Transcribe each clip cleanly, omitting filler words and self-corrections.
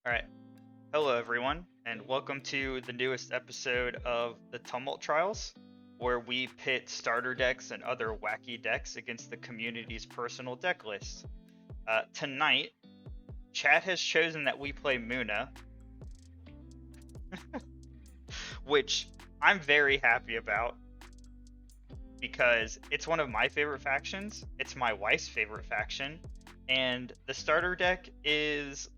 Alright, hello everyone, and welcome to the newest episode of the Tumult Trials, where we pit starter decks and other wacky decks against the community's personal deck list. Tonight, chat has chosen that we play Muna, which I'm very happy about, because it's one of my favorite factions, it's my wife's favorite faction, and the starter deck is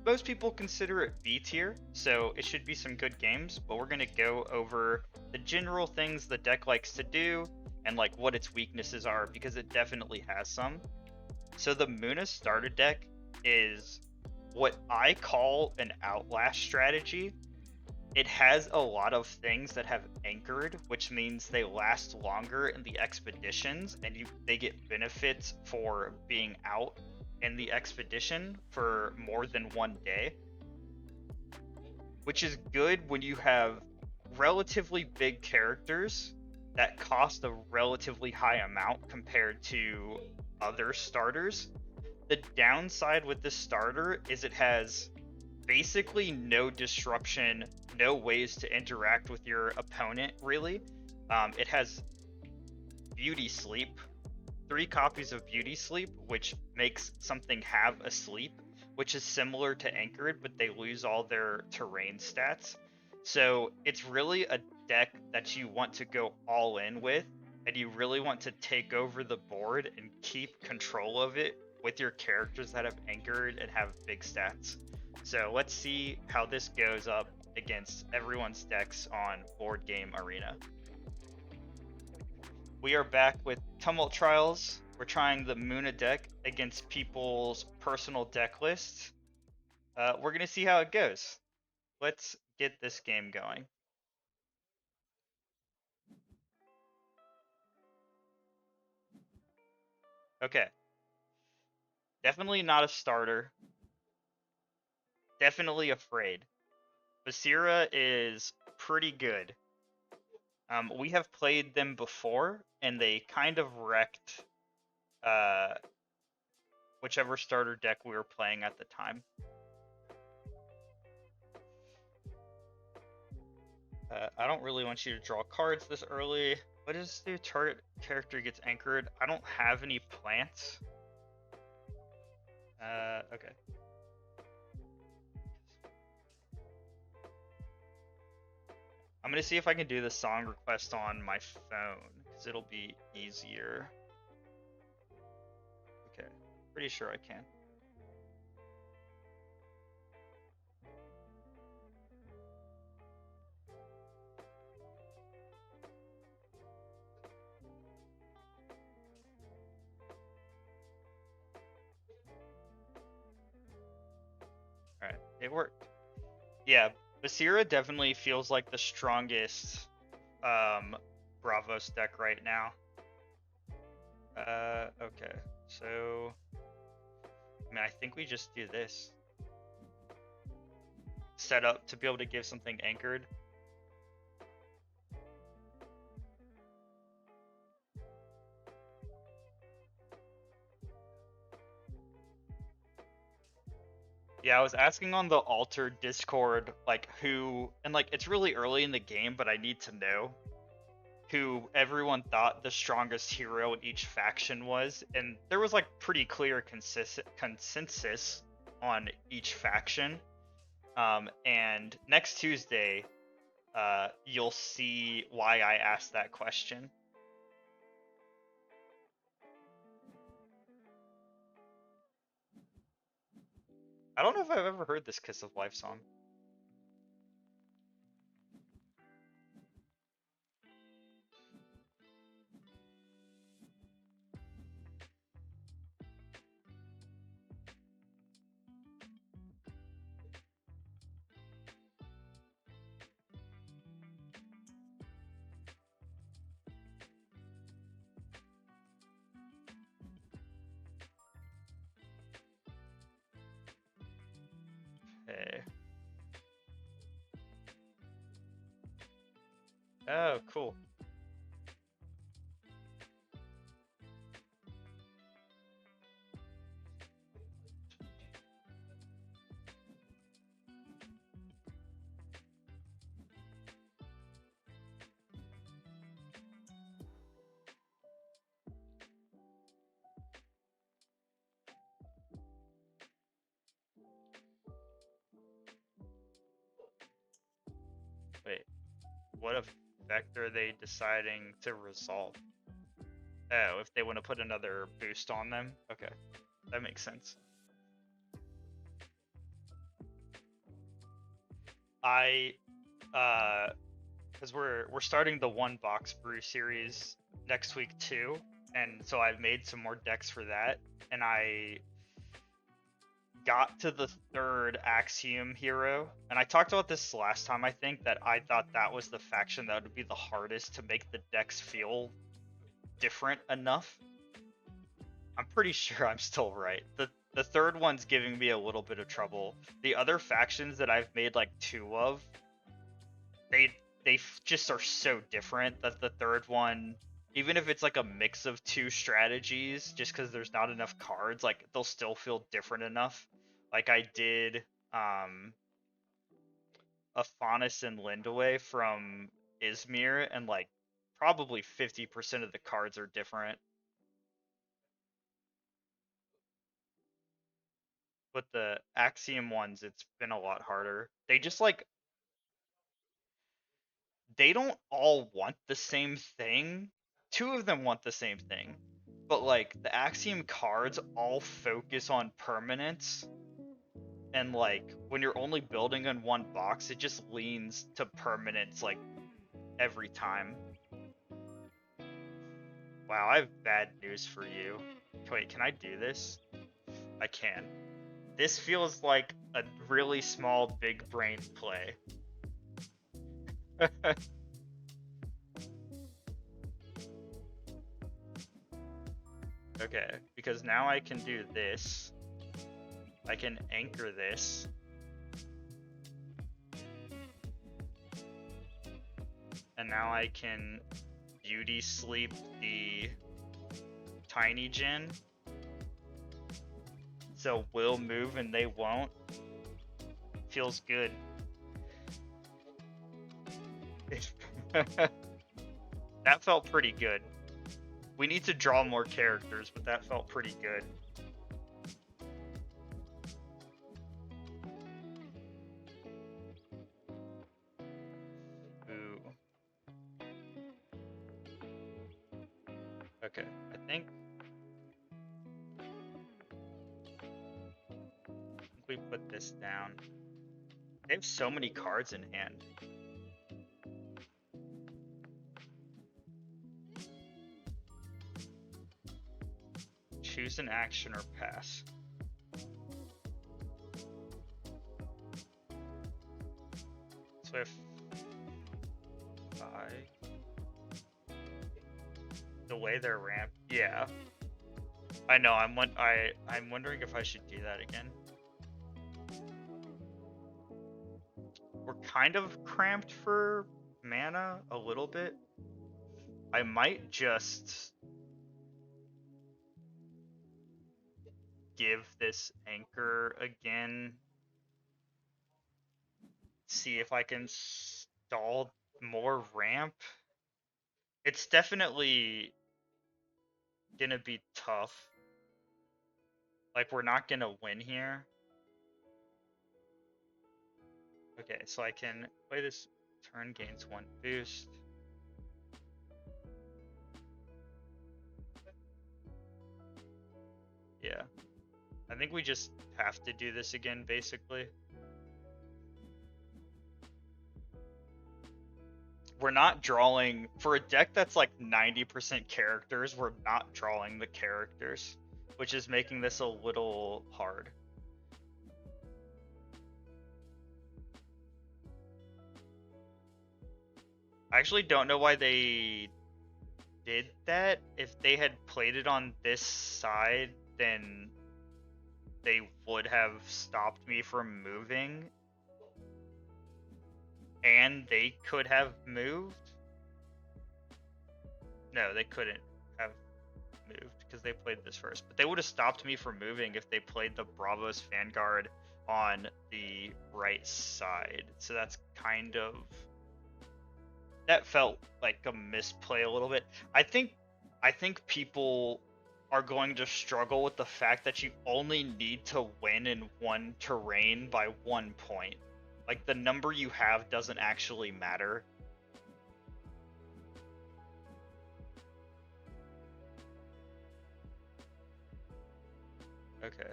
most people consider it B tier, so it should be some good games, but we're going to go over the general things the deck likes to do and like what its weaknesses are, because it definitely has some. So the Muna starter deck is what I call an Outlast strategy. It has a lot of things that have anchored, which means they last longer in the expeditions and they get benefits for being out in the expedition for more than one day, which is good when you have relatively big characters that cost a relatively high amount compared to other starters. The downside with this starter is it has basically no disruption, no ways to interact with your opponent, really. It has Beauty Sleep, 3 copies of Beauty Sleep, which makes something have a sleep, which is similar to Anchored, but they lose all their terrain stats. So it's really a deck that you want to go all in with, and you really want to take over the board and keep control of it with your characters that have Anchored and have big stats. So let's see how this goes up against everyone's decks on Board Game Arena. We are back with Tumult Trials. We're trying the Muna deck against people's personal deck lists. We're going to see how it goes. Let's get this game going. Okay. Definitely not a starter. Definitely afraid. Basira is pretty good. We have played them before, and they kind of wrecked whichever starter deck we were playing at the time. I don't really want you to draw cards this early. What is the target character gets anchored? I don't have any plants. Okay. I'm gonna see if I can do the song request on my phone, because it'll be easier. Okay, pretty sure I can. Alright, it worked. Yeah, Basira definitely feels like the strongest Bravos deck right now. Okay, so I mean, I think we just do this. Set up to be able to give something anchored. Yeah, I was asking on the Altered Discord, like, who, and like, it's really early in the game, but I need to know who everyone thought the strongest hero in each faction was, and there was like pretty clear consensus on each faction. And next Tuesday, you'll see why I asked that question. I don't know if I've ever heard this Kiss of Life song. Hey. Oh, cool. What effect are they deciding to resolve? Oh, if they want to put another boost on them? Okay, that makes sense. Because we're starting the one box brew series next week too, and so I've made some more decks for that, and I got to the third Axiom hero, and I talked about this last time, I think, that I thought that was the faction that would be the hardest to make the decks feel different enough. I'm pretty sure I'm still right. The third one's giving me a little bit of trouble. The other factions that I've made like 2 of, they just are so different that the third one, even if it's like a mix of 2 strategies, just because there's not enough cards, like they'll still feel different enough. Like I did a Faunus and Lindaway from Izmir, and like probably 50% of the cards are different. But the Axiom ones, it's been a lot harder. They just like, they don't all want the same thing. 2 of them want the same thing. But like the Axiom cards all focus on permanence. And like when you're only building on one box, it just leans to permanence like every time. Wow, I have bad news for you. Wait, can I do this? I can. This feels like a really small big brain play. Okay, because now I can do this. I can anchor this. And now I can beauty sleep the tiny Jin. So we'll move and they won't. Feels good. That felt pretty good. We need to draw more characters, but that felt pretty good. Ooh. Okay, I think we put this down. They have so many cards in hand. Choose an action or pass. So if the way they're ramped, yeah. I know. I'm wondering if I should do that again. We're kind of cramped for mana a little bit. I might just give this anchor again. See if I can stall more ramp. It's definitely gonna be tough. Like, we're not gonna win here. Okay, so I can play this turn, gains 1 boost. Yeah. I think we just have to do this again, basically. We're not drawing, for a deck that's like 90% characters, we're not drawing the characters, which is making this a little hard. I actually don't know why they did that. If they had played it on this side, then they would have stopped me from moving. And they could have moved. No, they couldn't have moved because they played this first. But they would have stopped me from moving if they played the Bravos Vanguard on the right side. So that's kind of... that felt like a misplay a little bit. I think people are going to struggle with the fact that you only need to win in one terrain by 1 point. Like, the number you have doesn't actually matter. Okay.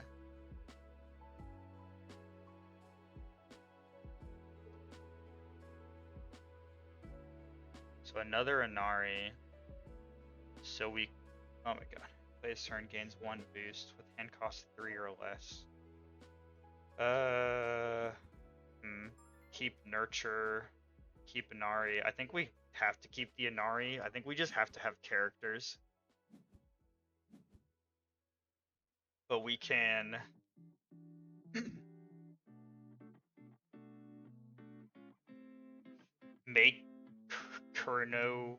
So another Inari. So we, oh my god. Play this turn gains 1 boost with hand cost 3 or less. Keep Nurture, keep Inari. I think we have to keep the Inari. I think we just have to have characters. But we can make Kurnanos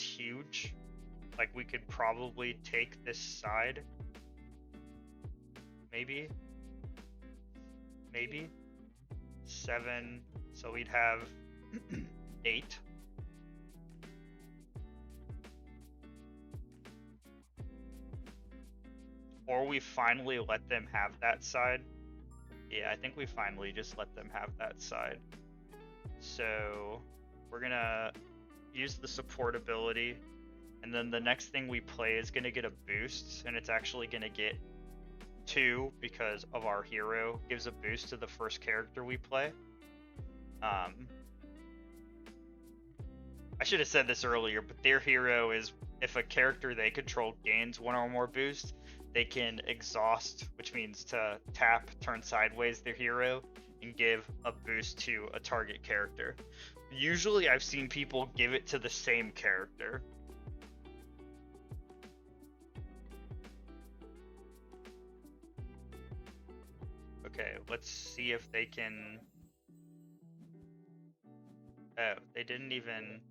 huge. Like, we could probably take this side. Maybe? 7. So we'd have 8. Or we finally let them have that side. Yeah, I think we finally just let them have that side. So we're gonna use the support ability, and then the next thing we play is gonna get a boost, and it's actually gonna get 2 because of our hero gives a boost to the first character we play. I should have said this earlier, but their hero is, if a character they control gains 1 or more boost, they can exhaust, which means to tap, turn sideways their hero, and give a boost to a target character. Usually I've seen people give it to the same character. Okay, let's see if they can... Oh, they didn't even...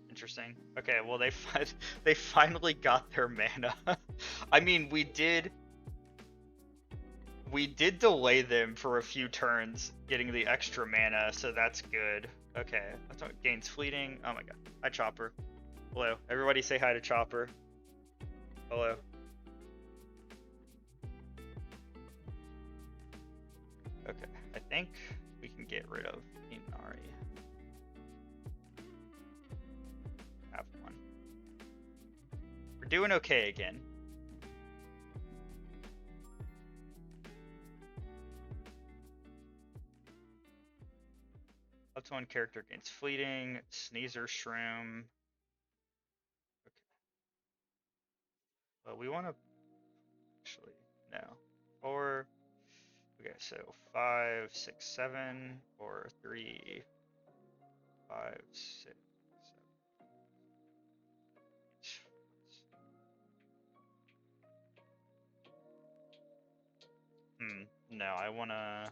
Interesting. Okay, well they finally got their mana. I mean, we did delay them for a few turns getting the extra mana, so that's good. Okay, that's what gains fleeting. Oh my god. Hi Chopper. Hello. Everybody say hi to Chopper. Hello. Okay, I think we can get rid of Inari. Have one. We're doing okay again. Up to 1 character gains fleeting, Sneezer Shroom. Okay. Well, we want to actually no. Or okay, so 5, 6, 7, or 3, 5, 6, 7. No, I wanna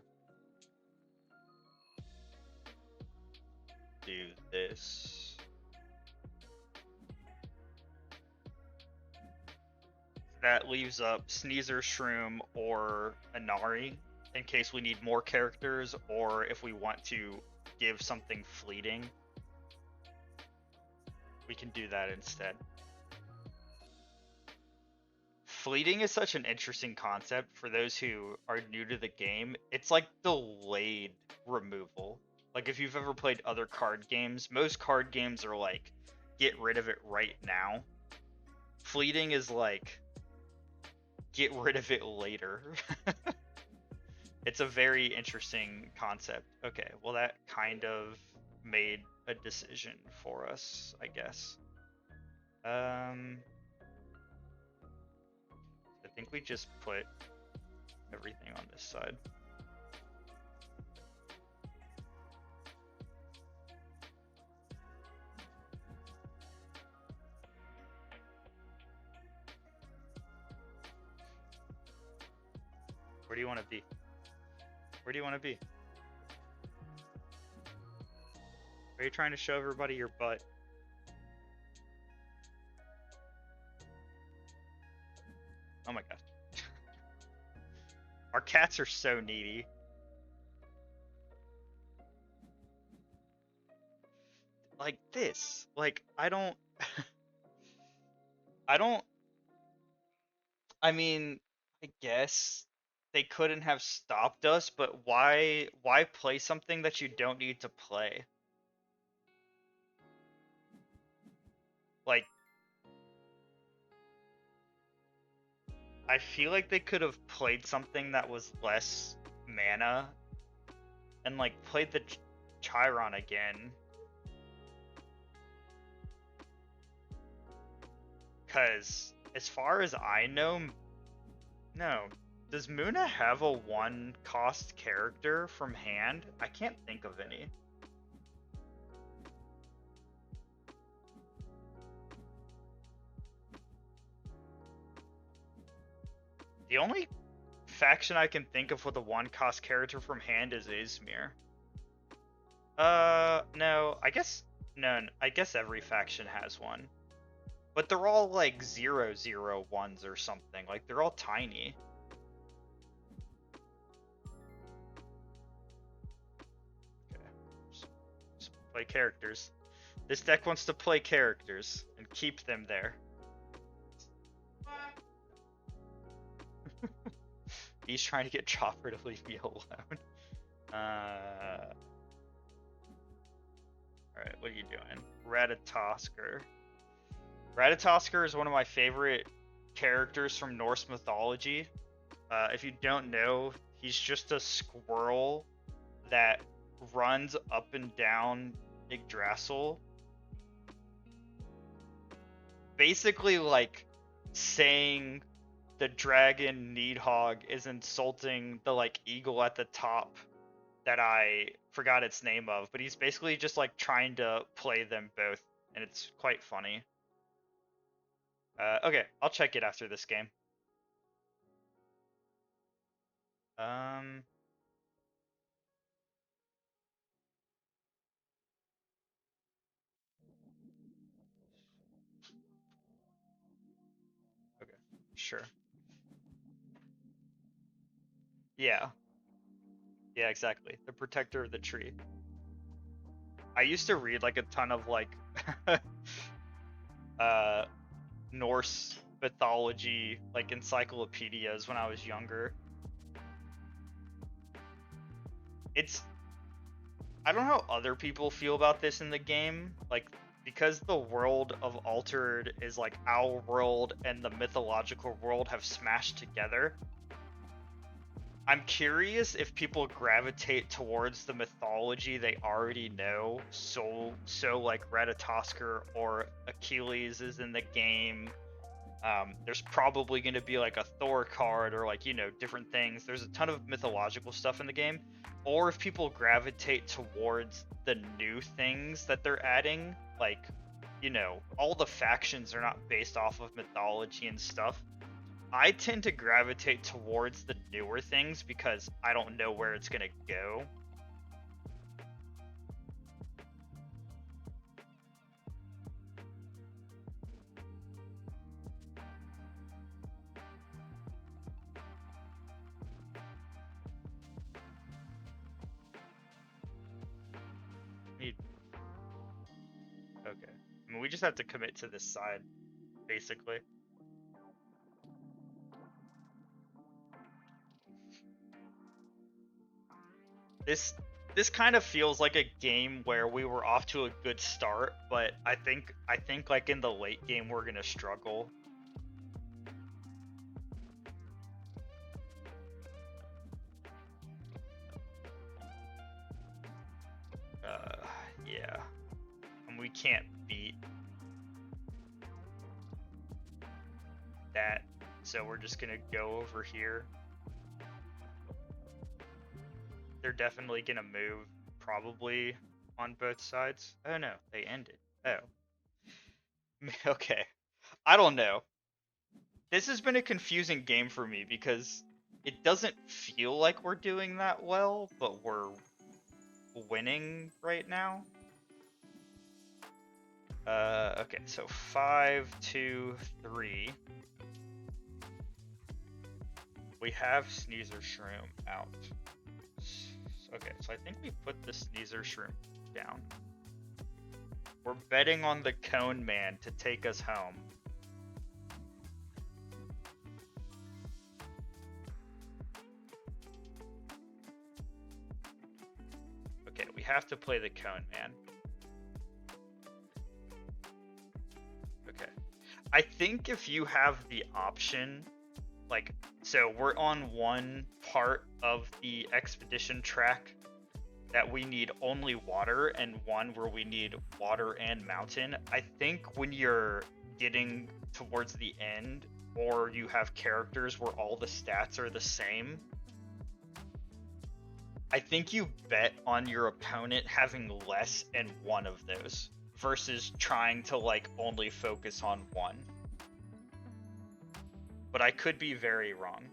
do this. That leaves up Sneezer Shroom or Inari in case we need more characters, or if we want to give something fleeting, we can do that instead. Fleeting is such an interesting concept for those who are new to the game. It's like delayed removal. Like, if you've ever played other card games, most card games are like, get rid of it right now. Fleeting is like, get rid of it later. It's a very interesting concept. Okay, well that kind of made a decision for us, I guess. I think we just put everything on this side. Where do you want to be? Where do you want to be? Are you trying to show everybody your butt? Oh my god. Our cats are so needy. Like this. Like, I don't... I mean, I guess they couldn't have stopped us, but why play something that you don't need to play? Like, I feel like they could have played something that was less mana and like played the Chiron again. Cause as far as I know, no. Does Muna have a 1-cost character from hand? I can't think of any. The only faction I can think of with a 1-cost character from hand is Izmir. No, I guess none. I guess every faction has one. But they're all like 0/0/1s or something. Like they're all tiny. Okay. Just play characters. This deck wants to play characters and keep them there. He's trying to get Chopper to leave me alone. Alright, what are you doing? Ratatosker. Ratatosker is one of my favorite characters from Norse mythology. If you don't know, he's just a squirrel that runs up and down Yggdrasil. Basically like saying the dragon Needhog is insulting the like eagle at the top that I forgot its name of, but he's basically just like trying to play them both, and it's quite funny. Okay, I'll check it after this game. Okay, sure. Yeah. Yeah, exactly. The protector of the tree. I used to read like a ton of like Norse mythology like encyclopedias when I was younger. I don't know how other people feel about this in the game, like because the world of Altered is like our world and the mythological world have smashed together. I'm curious if people gravitate towards the mythology they already know, so like Ratatosker or Achilles is in the game. There's probably going to be like a Thor card or like, you know, different things. There's a ton of mythological stuff in the game. Or if people gravitate towards the new things that they're adding, like, you know, all the factions are not based off of mythology and stuff. I tend to gravitate towards the newer things because I don't know where it's going to go. Okay. I mean, we just have to commit to this side, basically. This kind of feels like a game where we were off to a good start, but I think like in the late game we're gonna struggle. Yeah. And we can't beat that, so we're just gonna go over here. They're definitely gonna move, probably on both sides. Oh no, they ended. Oh. Okay. I don't know. This has been a confusing game for me because it doesn't feel like we're doing that well, but we're winning right now. Okay, so 5, 2, 3. We have Sneezer Shroom out. Okay, so I think we put the Sneezer Shroom down. We're betting on the Cone Man to take us home. Okay, we have to play the Cone Man. I think if you have the option, like, so we're on one part of the expedition track that we need only water, and one where we need water and mountain. I think when you're getting towards the end, or you have characters where all the stats are the same, I think you bet on your opponent having less in one of those versus trying to like only focus on one. But I could be very wrong.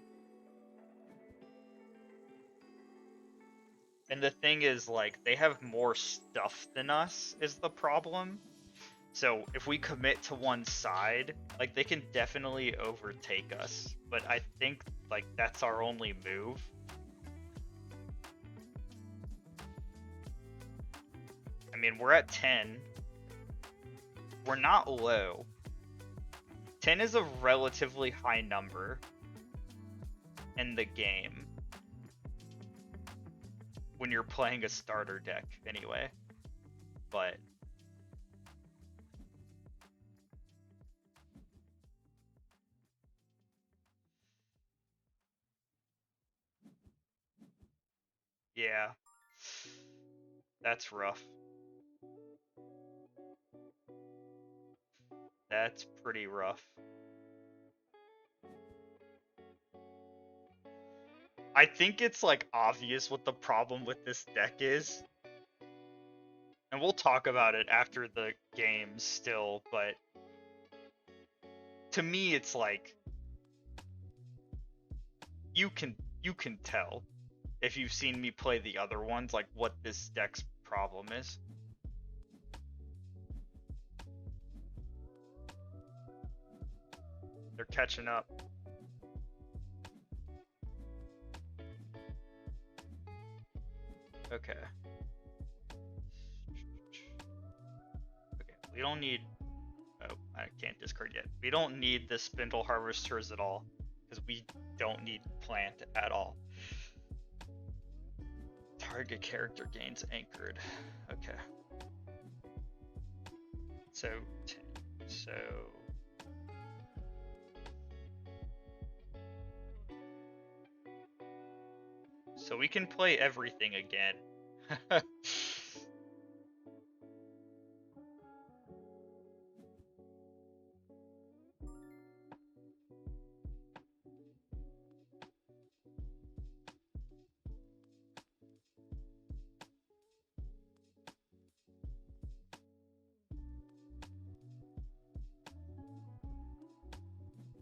And the thing is, like, they have more stuff than us is the problem. So if we commit to one side, like, they can definitely overtake us. But I think, like, that's our only move. I mean, we're at 10. We're not low. 10 is a relatively high number in the game. When you're playing a starter deck, anyway. But yeah, that's rough. That's pretty rough. I think it's like obvious what the problem with this deck is. And we'll talk about it after the game still, but to me it's like you can tell if you've seen me play the other ones, like what this deck's problem is. They're catching up. Okay. Okay, we don't need... Oh, I can't discard yet. We don't need the Spindle Harvesters at all, because we don't need plant at all. Target character gains anchored. Okay. So, 10. So we can play everything again.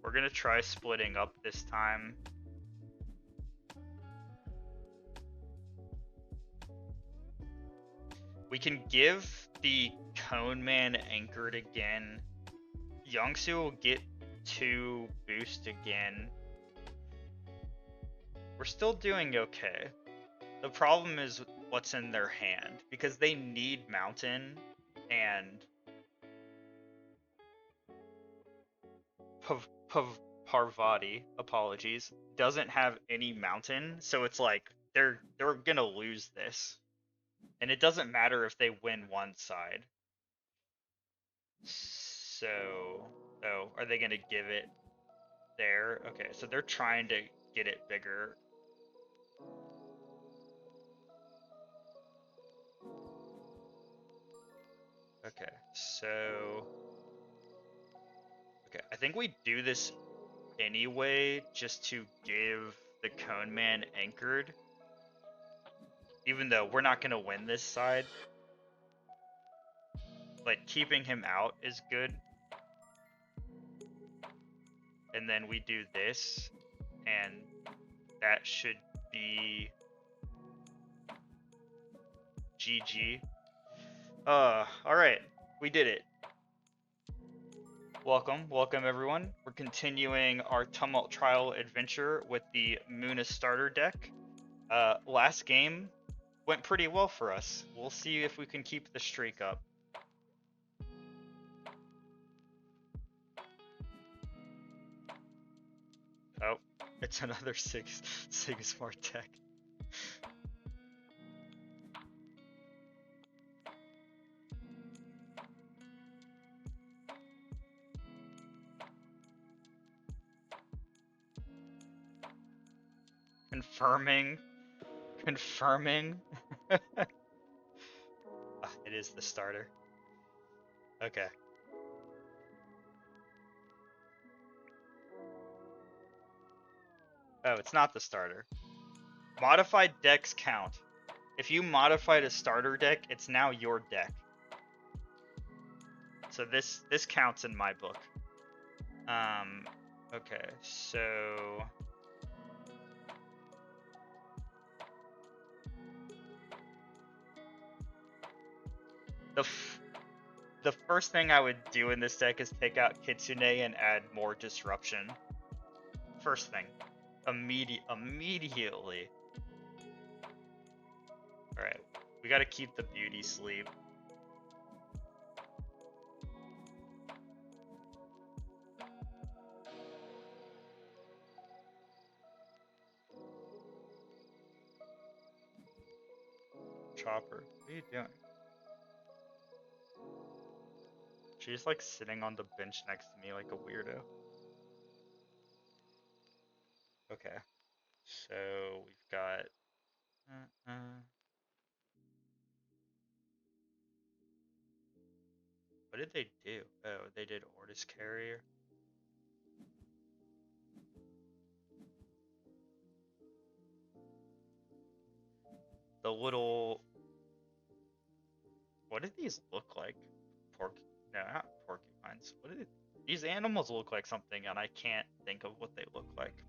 We're gonna try splitting up this time. We can give the Cone Man anchored again. Youngsu will get 2 boost again. We're still doing okay. The problem is what's in their hand, because they need Mountain, and Parvati, apologies, doesn't have any Mountain, so it's like they're gonna lose this. And it doesn't matter if they win one side. So, oh, are they gonna give it there? Okay, so they're trying to get it bigger. Okay, so... Okay, I think we do this anyway, just to give the Cone Man anchored. Even though we're not gonna win this side. But keeping him out is good. And then we do this, and that should be GG. Alright, we did it. Welcome everyone. We're continuing our Tumult Trial adventure with the Muna starter deck. Last game went pretty well for us. We'll see if we can keep the streak up. Oh, it's another Sigismar deck. Confirming. Confirming. It is the starter. Okay. Oh, it's not the starter. Modified decks count. If you modified a starter deck, it's now your deck. So this counts in my book. Okay, so the first thing I would do in this deck is take out Kitsune and add more disruption. First thing. Immediately. Alright. We gotta keep the beauty sleep. Chopper, what are you doing? She's like sitting on the bench next to me like a weirdo. Okay. So we've got what did they do? Oh, they did Ordis Carrier. The little... What did these look like? No, not porcupines. What did these animals look like something, and I can't think of what they look like.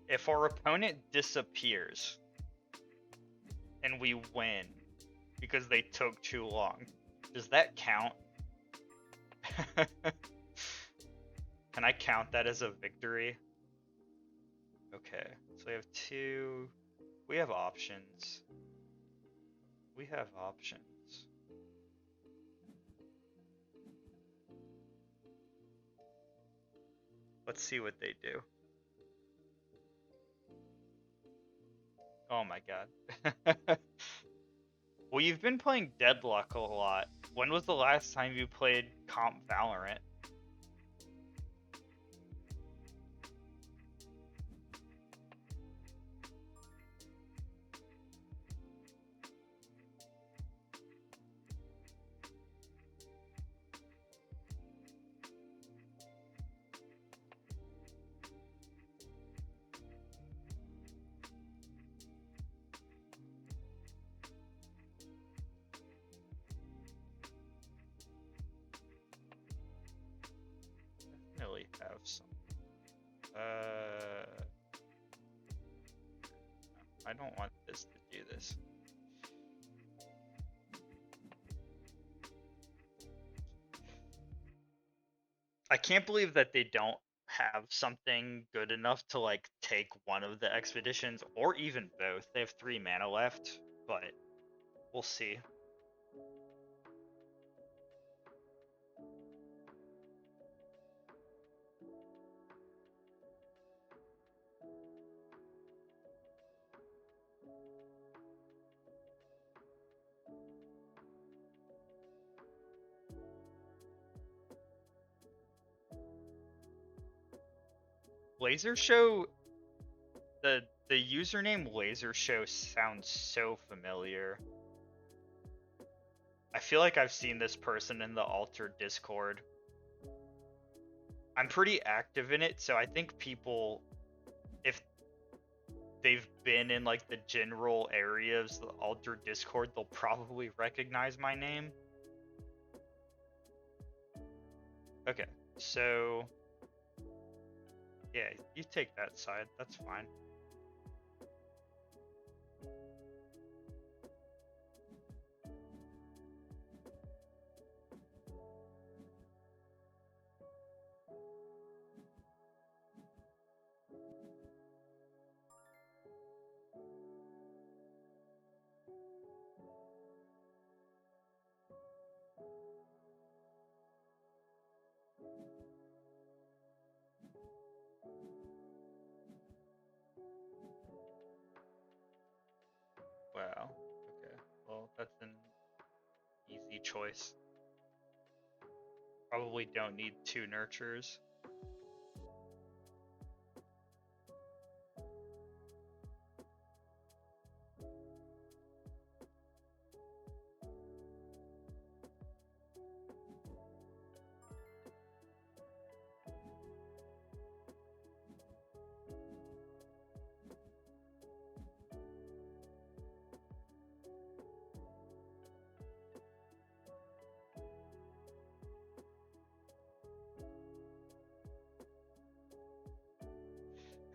If our opponent disappears and we win because they took too long, does that count? Can I count that as a victory? Okay, so we have two. We have options. We have options. Let's see what they do. Oh my god. Well, you've been playing Deadlock a lot. When was the last time you played Comp Valorant? Definitely have some. I don't want this to do this. I can't believe that they don't have something good enough to like take one of the expeditions or even both. They have 3 mana left, but we'll see. Laser Show, the username Laser Show sounds so familiar. I feel like I've seen this person in the Altered Discord. I'm pretty active in it, so I think people, if they've been in like the general area of the Altered Discord, they'll probably recognize my name. Okay, so yeah, you take that side, that's fine. Wow. Okay. Well, that's an easy choice. Probably don't need 2 nurtures.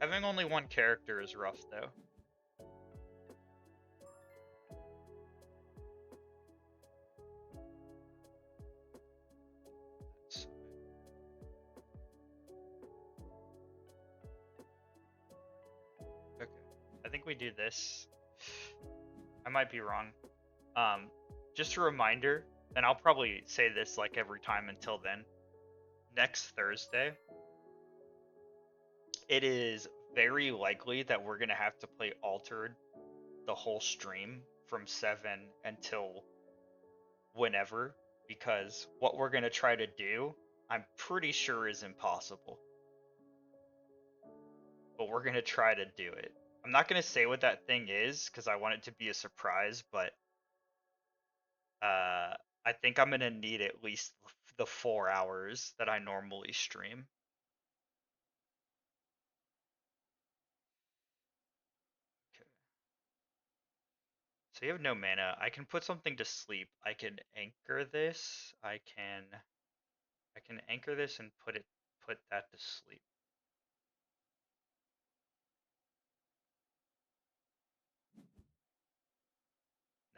Having only 1 character is rough, though. Okay, I think we do this. I might be wrong. Just a reminder, and I'll probably say this like every time until then. Next Thursday, it is very likely that we're gonna have to play Altered the whole stream from 7 until whenever, because what we're gonna try to do, I'm pretty sure is impossible. But we're gonna try to do it. I'm not gonna say what that thing is because I want it to be a surprise, but I think I'm gonna need at least the 4 hours that I normally stream. Okay. So you have no mana. I can put something to sleep. I can anchor this. I can anchor this and put that to sleep.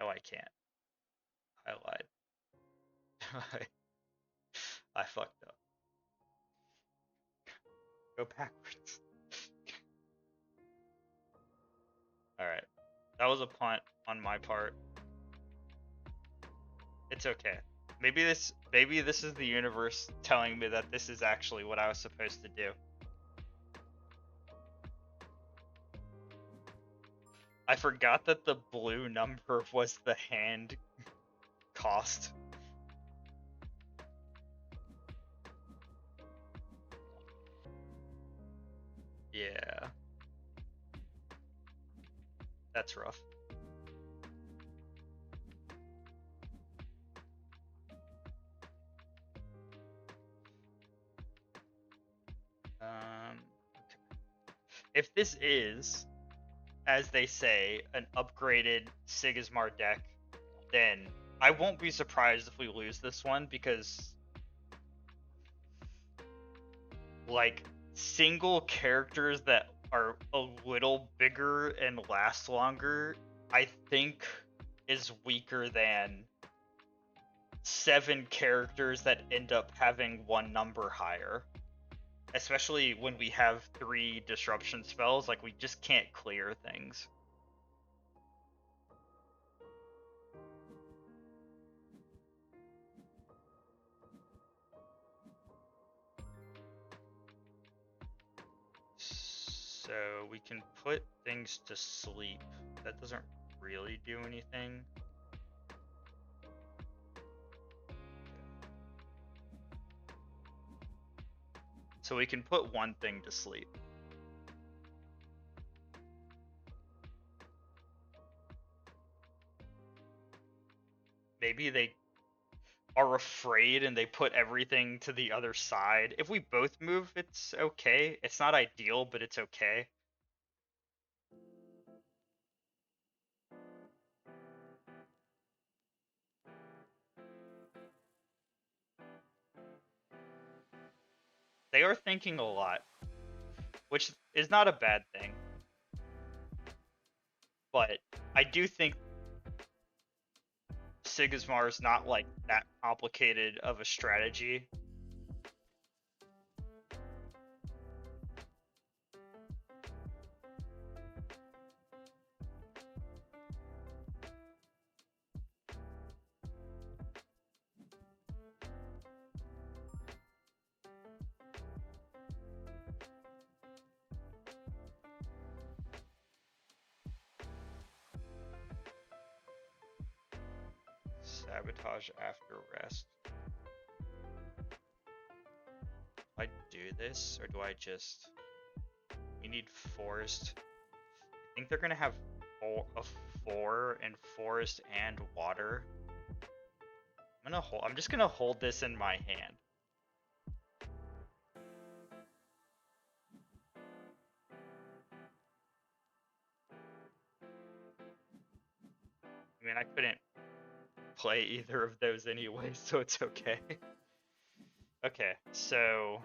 No, I can't. I lied. I fucked up. Go backwards. Alright. That was a punt on my part. It's okay. Maybe this is the universe telling me that this is actually what I was supposed to do. I forgot that the blue number was the hand cost. Yeah. That's rough. Okay. If this is, as they say, an upgraded Sigismar deck, then I won't be surprised if we lose this one because, like, single characters that are a little bigger and last longer, I think is weaker than 7 characters that end up having 1 number higher. Especially when we have 3 disruption spells, like we just can't clear things. So we can put things to sleep. That doesn't really do anything. So we can put 1 thing to sleep. Maybe they are afraid and they put everything to the other side. If we both move, it's okay. It's not ideal, but it's okay. They are thinking a lot, which is not a bad thing. But I do think Sigismar is not like that complicated of a strategy. Sabotage after rest. Do I do this, or do I just... We need forest. I think they're gonna have a 4 in forest and water. I'm just gonna hold this in my hand. I mean, I couldn't play either of those anyway, so it's okay. Okay, so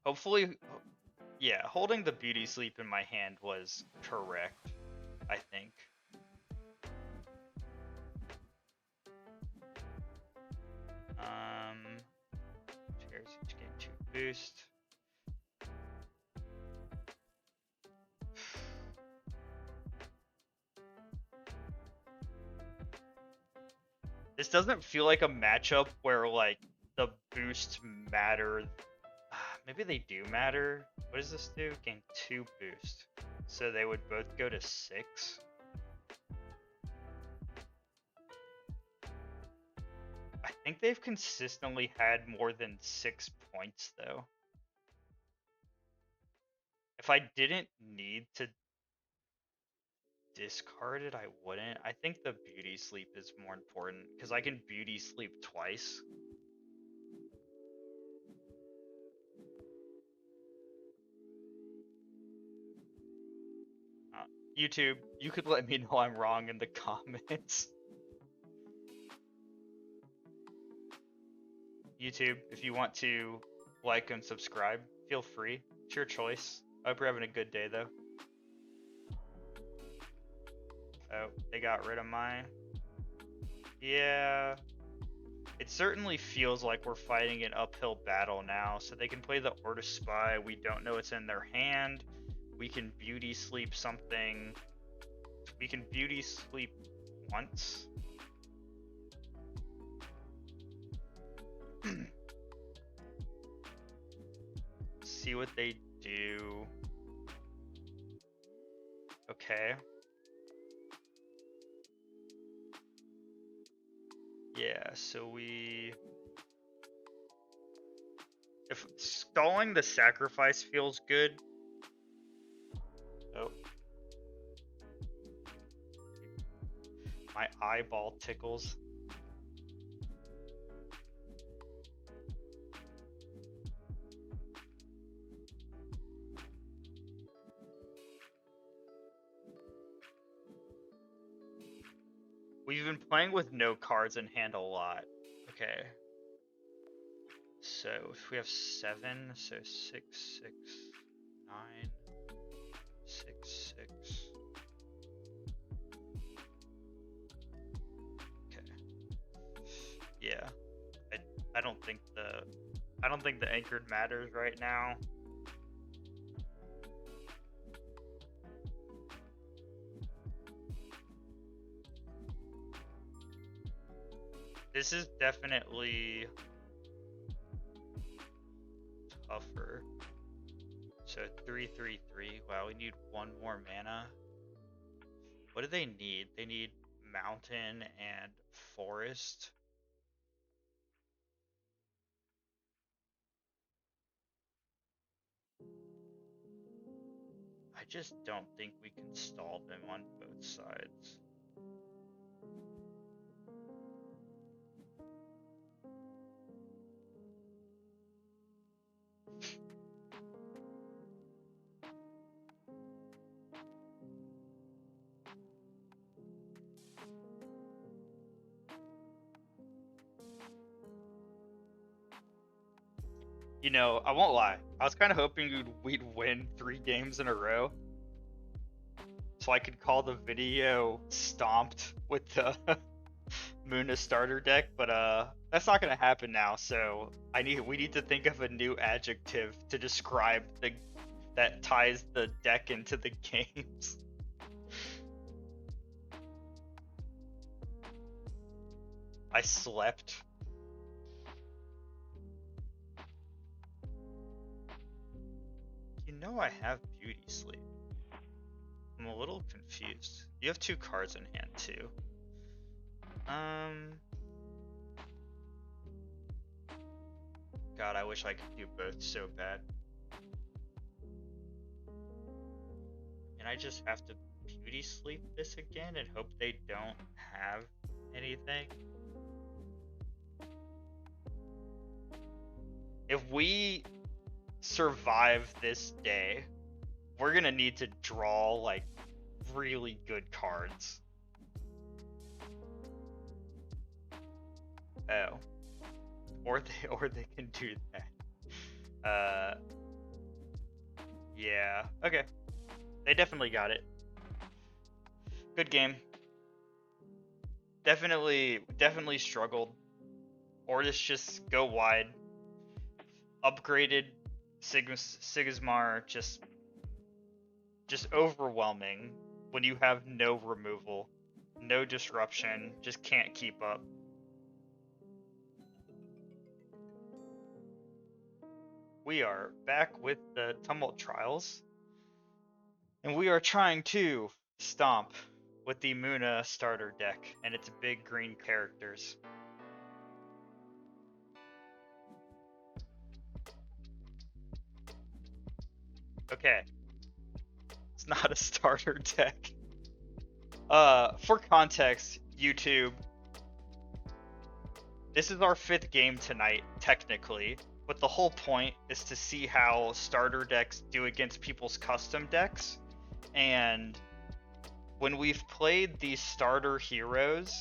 hopefully, yeah, holding the beauty sleep in my hand was correct, I think. Tears each gain 2 boost. This doesn't feel like a matchup where like the boosts matter. Maybe they do matter. What does this do? Gain 2 boost. So they would both go to 6. I think they've consistently had more than 6 points though. If I didn't need to discard it, I wouldn't. I think the beauty sleep is more important because I can beauty sleep twice. YouTube, you could let me know I'm wrong in the comments. YouTube, if you want to like and subscribe, feel free. It's your choice. I hope you're having a good day though. Oh, they got rid of mine. Yeah. It certainly feels like we're fighting an uphill battle now. So they can play the Ordis Spy. We don't know what's in their hand. We can beauty sleep something. We can beauty sleep once. See what they do. Okay. Yeah, so if stalling the sacrifice feels good. Oh. My eyeball tickles. We've been playing with no cards in hand a lot. Okay. So if we have 7, so 6, 6, 9, 6, 6. Okay. Yeah. I don't think the anchored matters right now. This is definitely tougher. So 3/3/3. Wow, we need 1 more mana. What do they need? They need mountain and forest. I just don't think we can stall them on both sides. You know, I won't lie. I was kind of hoping we'd win 3 games in a row, so I could call the video "Stomped" with the Muna starter deck, but that's not gonna happen now. So we need to think of a new adjective to describe that ties the deck into the games. I slept. You know I have Beauty Sleep. I'm a little confused. You have 2 cards in hand too. God, I wish I could do both so bad. And I just have to Beauty Sleep this again and hope they don't have anything. If we survive this day, we're gonna need to draw like really good cards. Oh. Or they can do that. Yeah. Okay. They definitely got it. Good game. Definitely struggled. Ordis just go wide. Upgraded Sigismar just overwhelming when you have no removal, no disruption, just can't keep up. We are back with the Tumult Trials, and we are trying to stomp with the Muna starter deck and its big green characters. Okay. It's not a starter deck. For context, YouTube, this is our 5th game tonight, technically, but the whole point is to see how starter decks do against people's custom decks, and when we've played these starter heroes,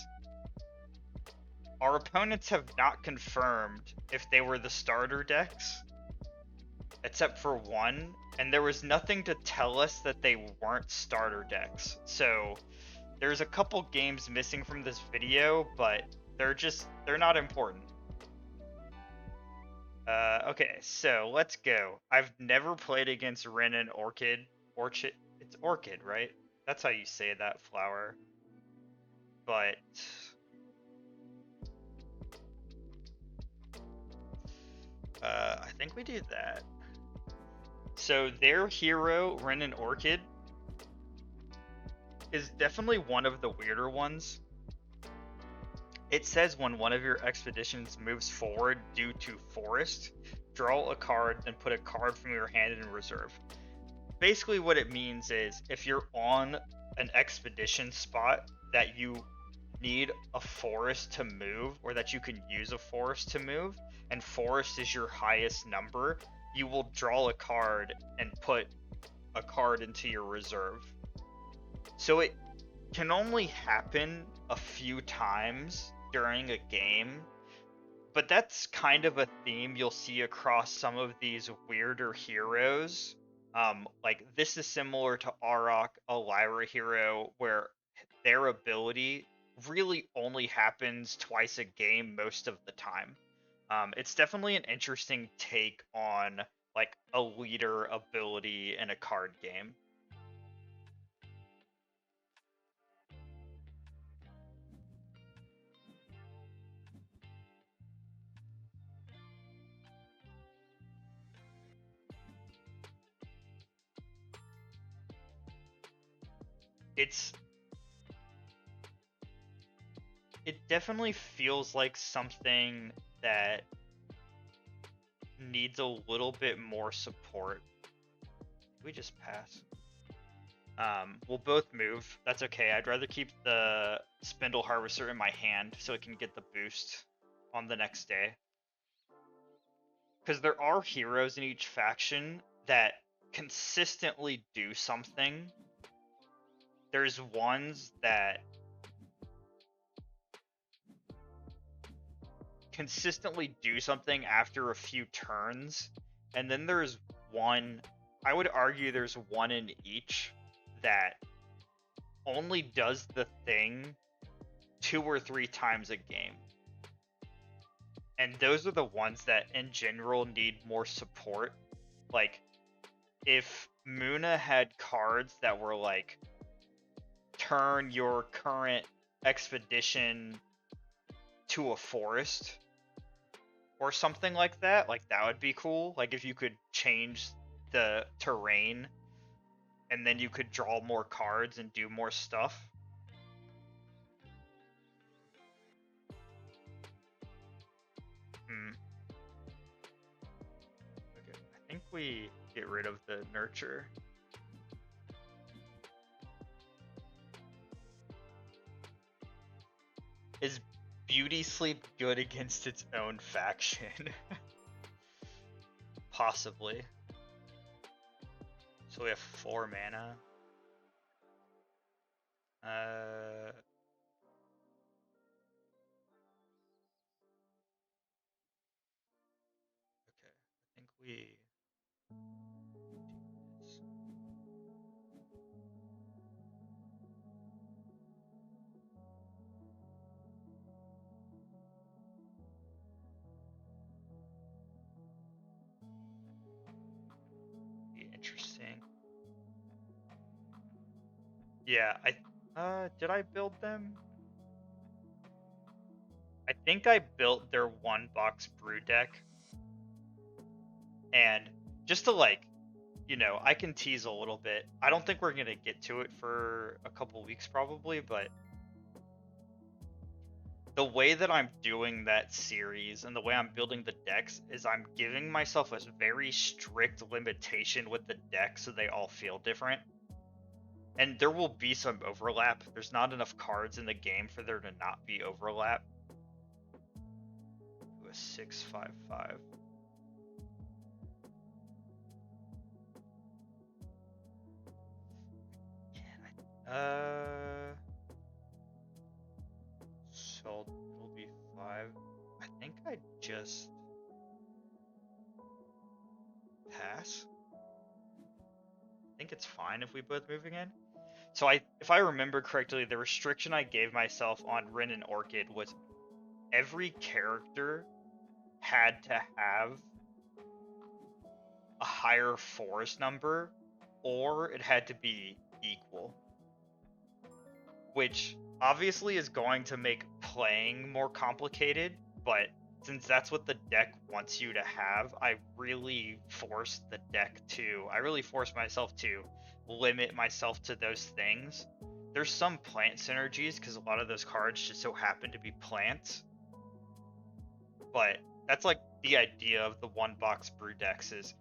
our opponents have not confirmed if they were the starter decks, except for one, and there was nothing to tell us that they weren't starter decks. So there's a couple games missing from this video, but they're not important. Okay, so let's go. I've never played against Rin and Orchid. It's Orchid, right? That's how you say that flower. But I think we do that. So their hero, Rin and Orchid, is definitely one of the weirder ones. It says when one of your expeditions moves forward due to forest, draw a card and put a card from your hand in reserve. Basically what it means is if you're on an expedition spot that you need a forest to move, or that you can use a forest to move, and forest is your highest number, you will draw a card and put a card into your reserve. So it can only happen a few times during a game, but that's kind of a theme you'll see across some of these weirder heroes. Like this is similar to Auroch, a Lyra hero, where their ability really only happens twice a game most of the time. It's definitely an interesting take on like a leader ability in a card game. It definitely feels like something that needs a little bit more support. We just pass. We'll both move. That's okay. I'd rather keep the Spindle Harvester in my hand so it can get the boost on the next day. Because there are heroes in each faction that consistently do something. There's ones that consistently do something after a few turns, and then there's one, I would argue there's one in each that only does the thing 2 or 3 times a game. And those are the ones that in general need more support. Like, if Muna had cards that were like, turn your current expedition to a forest or something like that would be cool. Like, if you could change the terrain and then you could draw more cards and do more stuff. Okay, I think we get rid of the nurture. Is Beauty Sleep good against its own faction? Possibly. So we have 4 mana. Okay, I think we do this. Be interesting. Yeah, did I build them? I think I built their 1-box brew deck. And just to like, you know, I can tease a little bit. I don't think we're gonna get to it for a couple weeks probably, but the way that I'm doing that series and the way I'm building the decks is I'm giving myself a very strict limitation with the deck so they all feel different. And there will be some overlap. There's not enough cards in the game for there to not be overlap. To a 6/5/5. So it'll be 5. I think I just pass. I think it's fine if we both move again. So if I remember correctly, the restriction I gave myself on Rin and Orchid was every character had to have a higher forest number, or it had to be equal. Which obviously is going to make playing more complicated, but since that's what the deck wants you to have, I really forced myself to limit myself to those things. There's some plant synergies because a lot of those cards just so happen to be plants. But that's like the idea of the 1-box brew decks is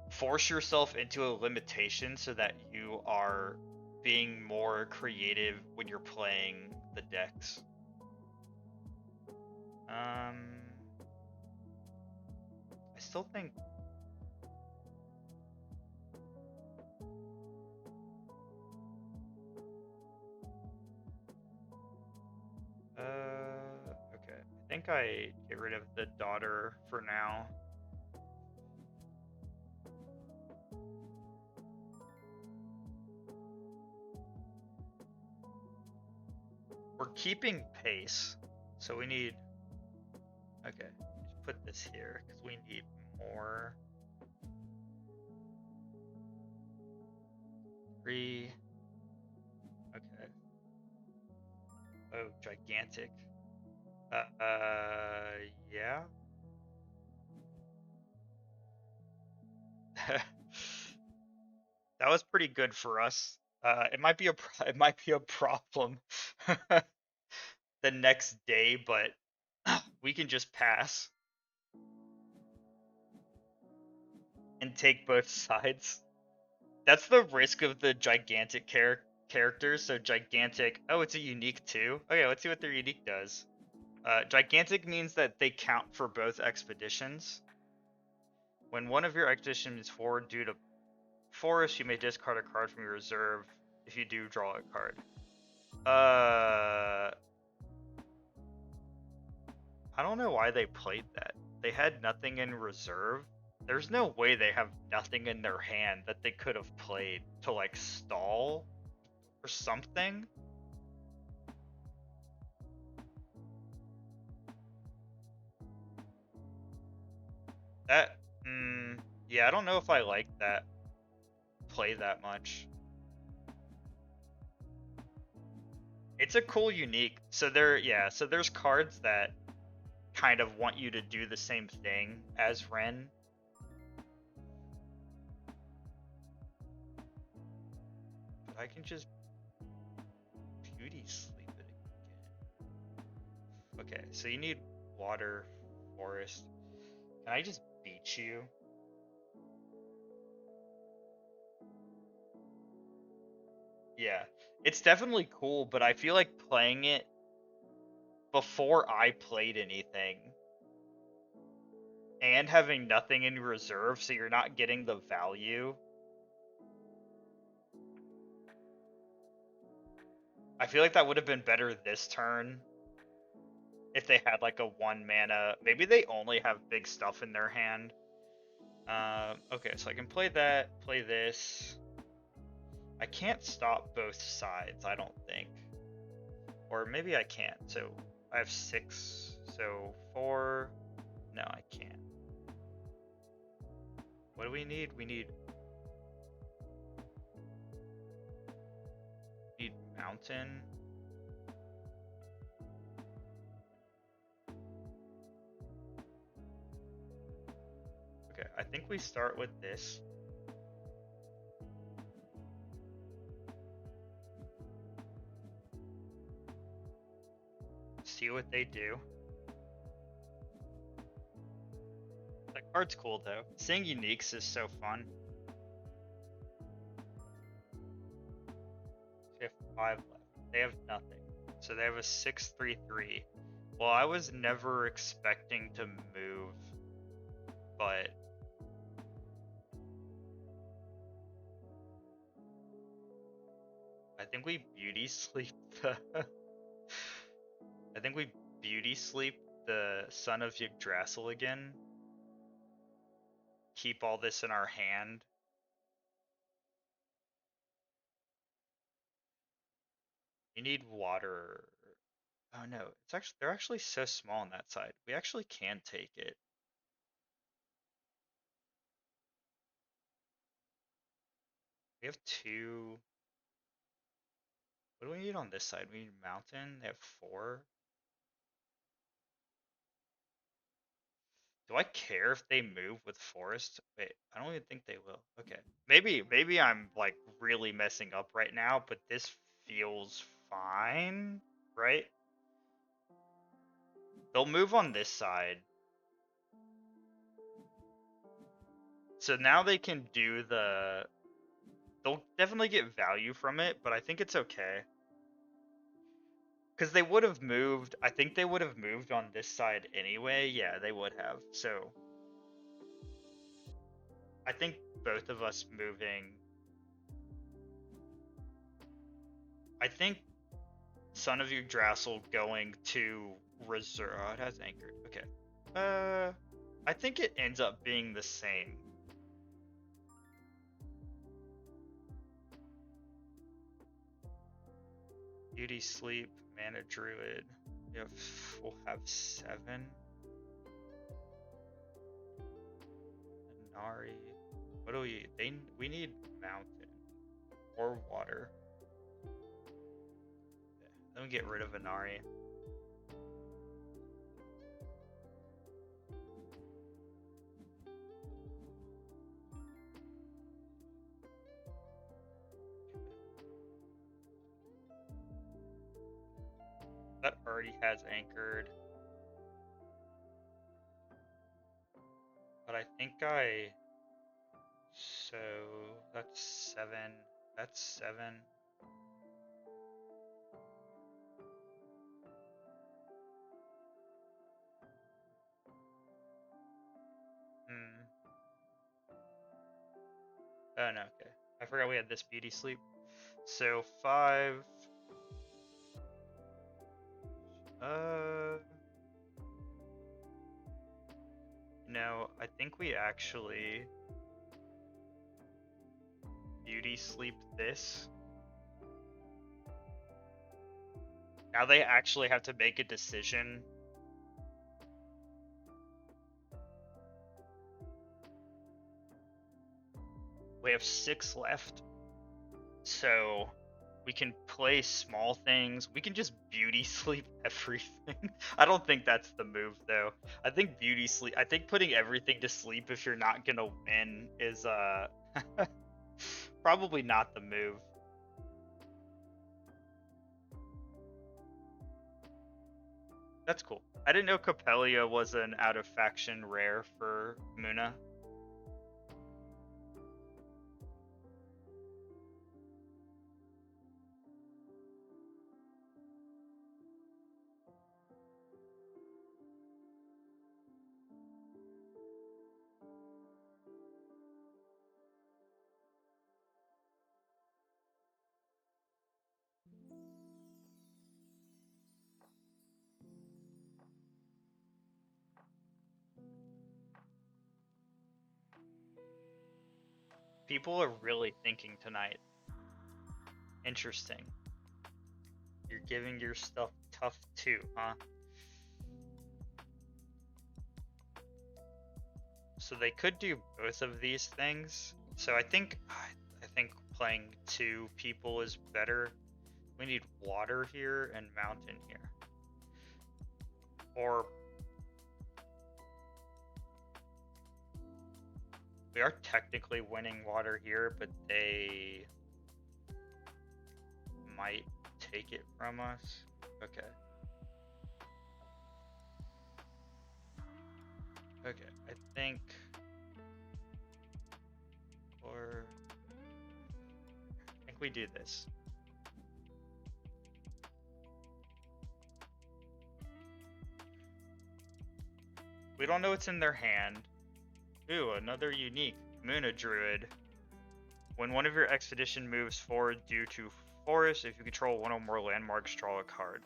force yourself into a limitation so that you are being more creative when you're playing the decks. I still think okay. I think I get rid of the daughter for now. We're keeping pace, so we need... Okay, just put this here, because we need more. 3. Okay. Oh, gigantic. Yeah. That was pretty good for us. It might be a problem the next day, but we can just pass and take both sides. That's the risk of the gigantic characters. So gigantic. Oh, it's a unique too. Okay, let's see what their unique does. Gigantic means that they count for both expeditions. When one of your expeditions is forward due to forest, you may discard a card from your reserve. If you do, draw a card. I don't know why they played that. They had nothing in reserve. There's no way they have nothing in their hand that they could have played to like stall or something. That, yeah, I don't know if I like that play that much. It's a cool unique. So so there's cards that kind of want you to do the same thing as Ren. But I can just beauty sleep it again. Okay, so you need water, forest. Can I just beat you? Yeah, it's definitely cool, but I feel like playing it before I played anything and having nothing in reserve, so you're not getting the value. I feel like that would have been better this turn if they had like a 1 mana. Maybe they only have big stuff in their hand. Okay, so I can play that, play this. I can't stop both sides, I don't think. Or maybe I can't. So I have 6, so 4. No, I can't. What do we need? We need mountain. Okay, I think we start with this. See what they do. That card's cool though. Seeing uniques is so fun. They have 5 left. They have nothing. So they have a 6/3/3. Well, I was never expecting to move, but I think we beauty sleep the I think we beauty sleep the Son of Yggdrasil again. Keep all this in our hand. We need water. Oh no, they're actually so small on that side. We actually can take it. We have 2. What do we need on this side? We need mountain. They have 4. Do I care if they move with forest? Wait, I don't even think they will. Okay. Maybe I'm like really messing up right now, but this feels fine, right? They'll move on this side. So now they can do they'll definitely get value from it, but I think it's okay. Because they would have moved, I think they would have moved on this side anyway. Yeah, they would have. So I think both of us moving. I think Son of Yggdrasil going to reserve. Oh, it has anchored. Okay. I think it ends up being the same. Beauty Sleep, Mana Druid. We'll have 7. Inari. What do we need mountain or water. Okay, then we get rid of Inari. That already has anchored. But I think so that's 7. That's 7. Oh no, okay. I forgot we had this beauty sleep. So 5. No, I think we actually beauty sleep this. Now they actually have to make a decision. We have 6 left. So we can play small things. We can just beauty sleep everything. I don't think that's the move though. I think beauty sleep, I think putting everything to sleep if you're not gonna win is probably not the move. That's cool. I didn't know Copelia was an out of faction rare for Muna. People are really thinking tonight. Interesting. You're giving your stuff tough too, huh? So they could do both of these things. So I think playing 2 people is better. We need water here and mountain here. Or we are technically winning water here, but they might take it from us. Okay. Okay, I think we do this. We don't know what's in their hand. Ooh, another unique. Muna Druid. When one of your expedition moves forward due to forest, if you control one or more landmarks, draw a card.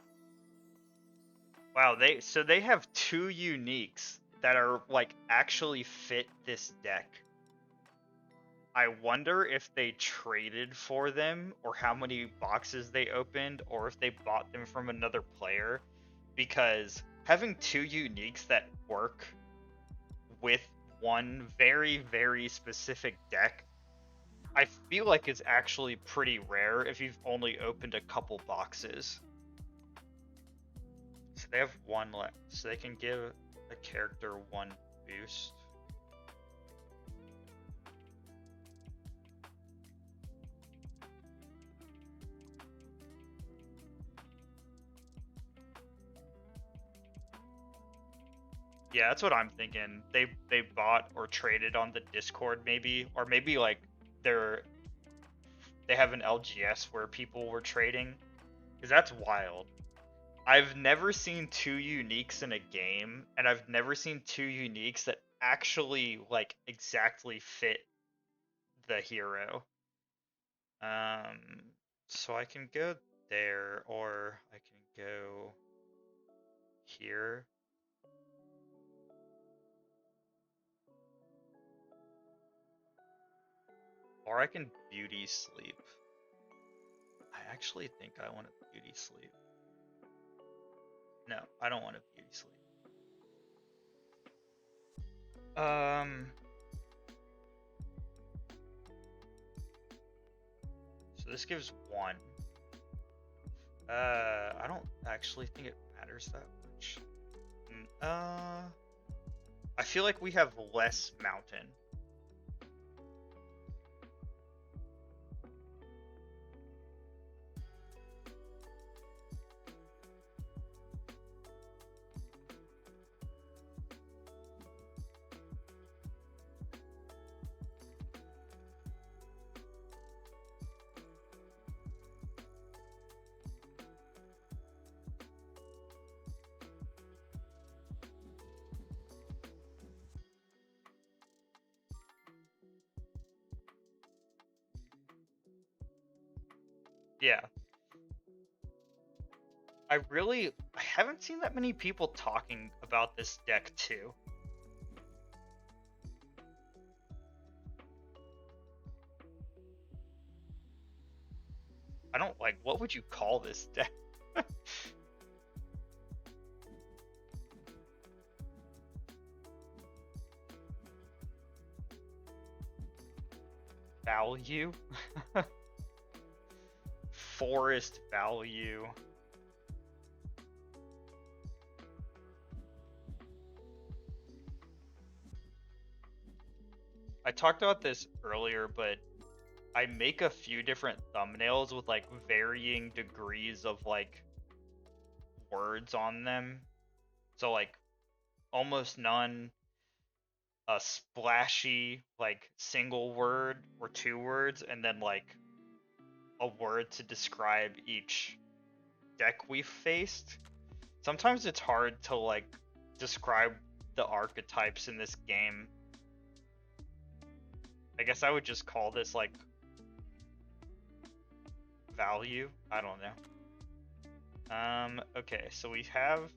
Wow, they have 2 uniques that are like actually fit this deck. I wonder if they traded for them or how many boxes they opened or if they bought them from another player, because having 2 uniques that work with one very, very specific deck, I feel like is actually pretty rare if you've only opened a couple boxes. So they have 1 left, so they can give a character 1 boost. Yeah, that's what I'm thinking. They bought or traded on the Discord maybe, or maybe like they have an LGS where people were trading, because that's wild. I've never seen 2 uniques in a game, and I've never seen 2 uniques that actually like exactly fit the hero. So I can go there, or I can go here. Or I can beauty sleep. I actually think I want to beauty sleep. No, I don't want to beauty sleep. So this gives 1. I don't actually think it matters that much. I feel like we have less mountain. Yeah. I haven't seen that many people talking about this deck too. don't like, what would you call this deck? Value? Forest value. I talked about this earlier, but I make a few different thumbnails with like varying degrees of like words on them. So like almost none, a splashy like single word or 2 words, and then like a word to describe each deck we've faced. Sometimes it's hard to like describe the archetypes in this game. I guess I would just call this like value. I don't know. Okay, so we have,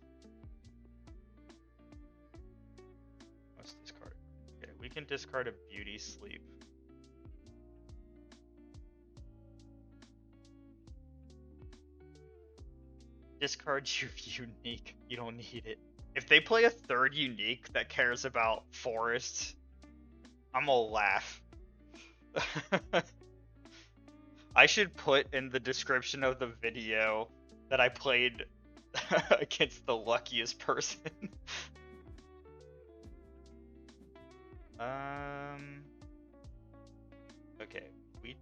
let's discard. Okay, we can discard a beauty sleep. Discard your unique. You don't need it. If they play a 3rd unique that cares about forests, I'm gonna laugh. I should put in the description of the video that I played against the luckiest person. Okay, we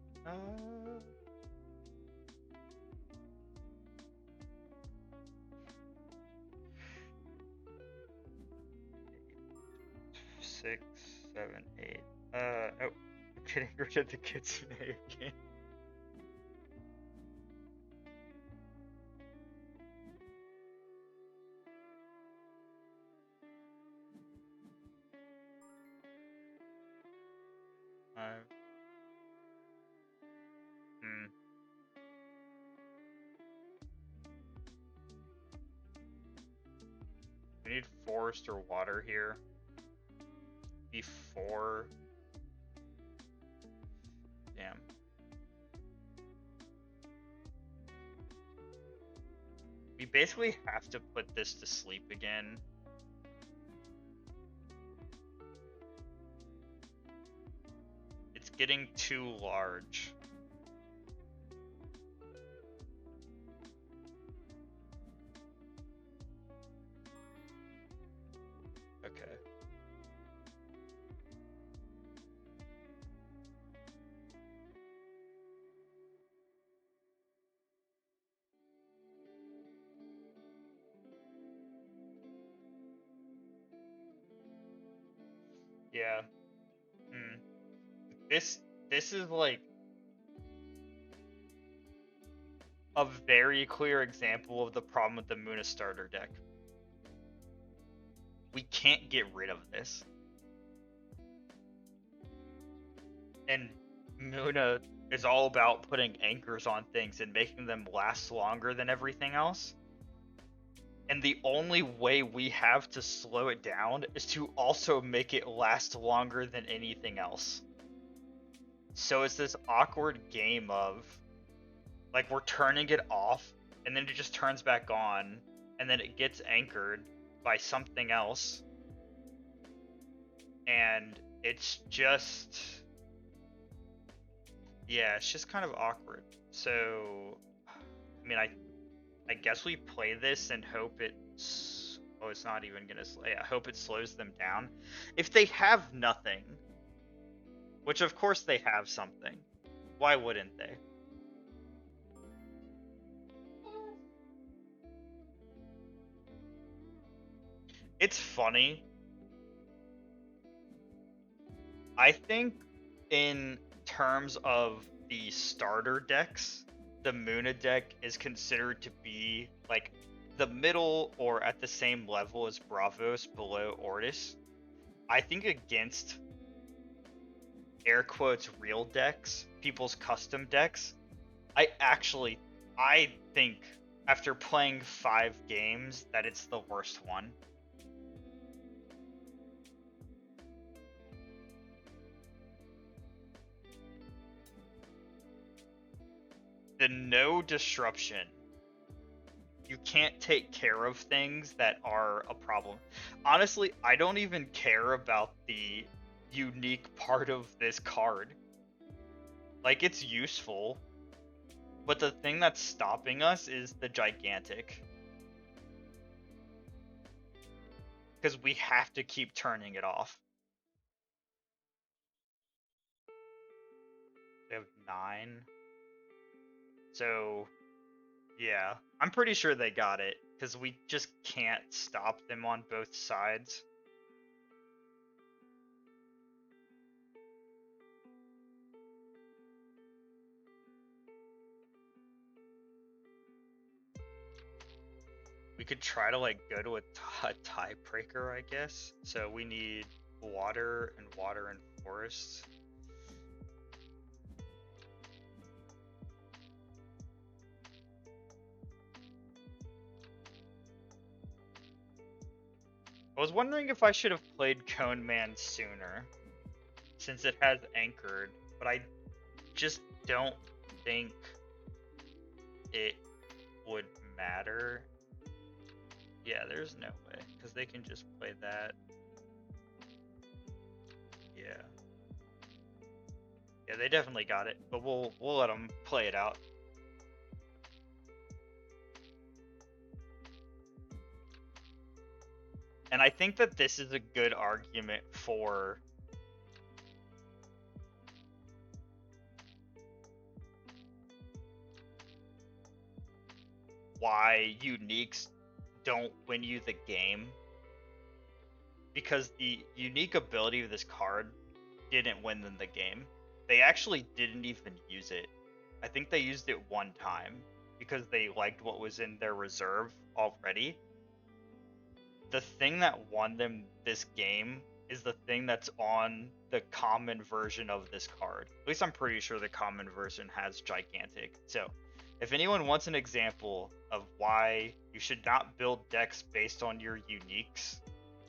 six, 7, 8. Oh, I'm getting rid of the kitsune again. We need forest or water here before. Damn. We basically have to put this to sleep again. It's getting too large. Okay. Yeah. This is like a very clear example of the problem with the Muna starter deck. We can't get rid of this. And Muna is all about putting anchors on things and making them last longer than everything else. And the only way we have to slow it down is to also make it last longer than anything else. So it's this awkward game of, like, we're turning it off, and then it just turns back on, and then it gets anchored by something else. And it's just, yeah, it's just kind of awkward. So, I mean, I guess we play this and hope it's, oh, it's not even gonna, yeah, I hope it slows them down. If they have nothing, which of course they have something, why wouldn't they? It's funny. I think in terms of the starter decks, the Muna deck is considered to be like the middle or at the same level as Bravos below Ordis. I think against air quotes real decks, people's custom decks, I think after playing 5 games that it's the worst one. the no disruption. You can't take care of things that are a problem. Honestly, I don't even care about the unique part of this card. Like, it's useful, but the thing that's stopping us is the gigantic. Because we have to keep turning it off. We have 9. So, yeah. I'm pretty sure they got it, because we just can't stop them on both sides. We could try to, like, go to a tiebreaker, I guess. So we need water and forest. I was wondering if I should have played Cone Man sooner, since it has Anchored, but I just don't think it would matter. Yeah, there's no way, because they can just play that. Yeah. Yeah, they definitely got it, but we'll let them play it out. And I think that this is a good argument for why uniques don't win you the game. Because the unique ability of this card didn't win them the game. They actually didn't even use it. I think they used it one time because they liked what was in their reserve already. The thing that won them this game is the thing that's on the common version of this card. At least I'm pretty sure the common version has gigantic. So if anyone wants an example of why you should not build decks based on your uniques,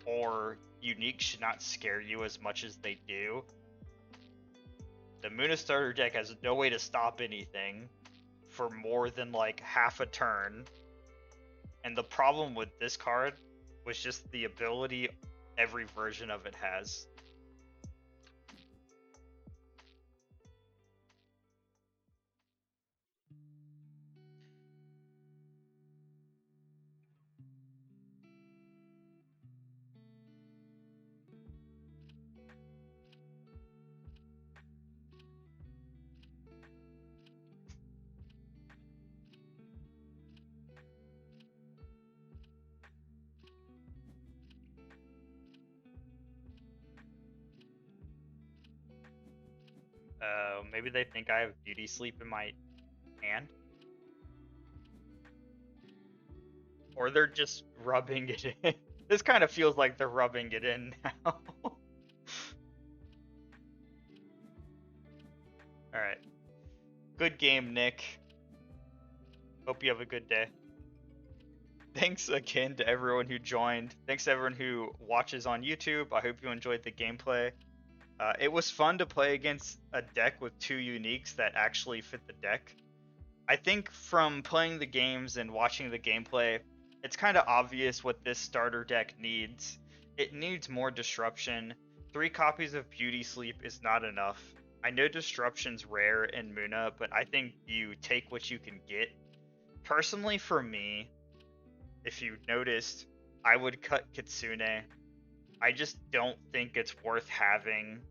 or uniques should not scare you as much as they do, the Muna starter deck has no way to stop anything for more than like half a turn. And the problem with this card was just the ability every version of it has. Maybe they think I have beauty sleep in my hand. Or they're just rubbing it in. This kind of feels like they're rubbing it in now. Alright. Good game, Nick. Hope you have a good day. Thanks again to everyone who joined. Thanks to everyone who watches on YouTube. I hope you enjoyed the gameplay. It was fun to play against a deck with 2 uniques that actually fit the deck. I think from playing the games and watching the gameplay, it's kind of obvious what this starter deck needs. It needs more disruption. 3 copies of Beauty Sleep is not enough. I know disruption's rare in Muna, but I think you take what you can get. Personally, for me, if you noticed, I would cut Kitsune. I just don't think it's worth having.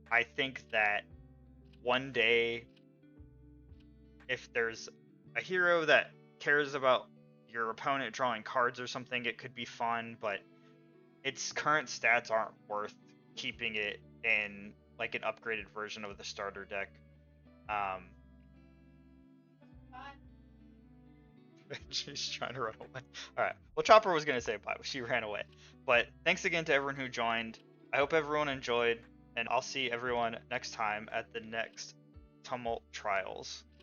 I think that one day, if there's a hero that cares about your opponent drawing cards or something, it could be fun, but its current stats aren't worth keeping it in like an upgraded version of the starter deck. She's trying to run away. Alright. Well, Chopper was going to say bye, but she ran away. But thanks again to everyone who joined. I hope everyone enjoyed, and I'll see everyone next time at the next Tumult Trials.